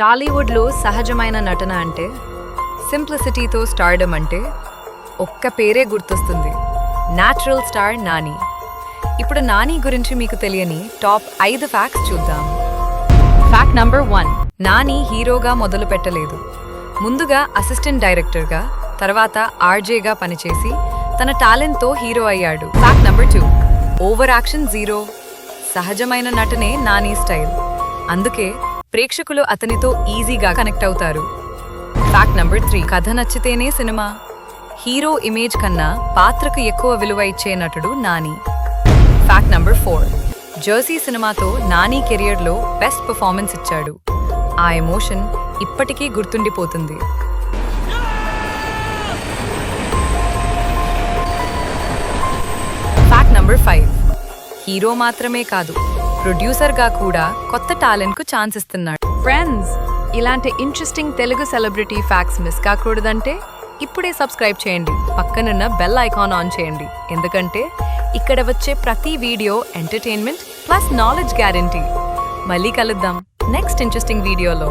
టాలీవుడ్లో సహజమైన నటన అంటే సింప్లిసిటీతో స్టార్డమ్ అంటే ఒక్క పేరే గుర్తొస్తుంది, న్యాచురల్ స్టార్ నాని. ఇప్పుడు నాని గురించి మీకు తెలియని టాప్ 5 ఫ్యాక్ట్స్ చూద్దాం. ఫ్యాక్ట్ నంబర్ 1, నాని హీరోగా మొదలు పెట్టలేదు. ముందుగా అసిస్టెంట్ డైరెక్టర్గా, తర్వాత ఆర్జేగా పనిచేసి తన టాలెంట్తో హీరో అయ్యాడు. Fact number 2, over action zero. సహజమైన నటనే నాని స్టైల్, అందుకే ప్రేక్షకులు అతనితో ఈజీగా కనెక్ట్ అవుతారు. ఫ్యాక్ట్ నంబర్ 3, కథ నచ్చితేనే సినిమా. హీరో ఇమేజ్ కన్నా పాత్రకు ఎక్కువ విలువ ఇచ్చే నటుడు నాని. ఫ్యాక్ట్ నంబర్ 4, జెర్సీ సినిమాతో నాని కెరియర్లో బెస్ట్ పర్ఫార్మెన్స్ ఇచ్చాడు. ఆ ఎమోషన్ ఇప్పటికీ గుర్తుండిపోతుంది. ఫ్యాక్ట్ నంబర్ 5, హీరో మాత్రమే కాదు, ప్రొడ్యూసర్గా కూడా కొత్త టాలెంట్కు ఛాన్స్ ఇస్తున్నాడు. ఫ్రెండ్స్, ఇలాంటి interesting Telugu celebrity facts miss కాకూడదంటే ఇప్పుడే సబ్స్క్రైబ్ చేయండి, పక్కనున్న బెల్ ఐకాన్ ఆన్ చేయండి. ఎందుకంటే ఇక్కడ వచ్చే ప్రతి video entertainment plus knowledge guarantee. మళ్ళీ కలుద్దాం నెక్స్ట్ ఇంట్రెస్టింగ్ వీడియోలో.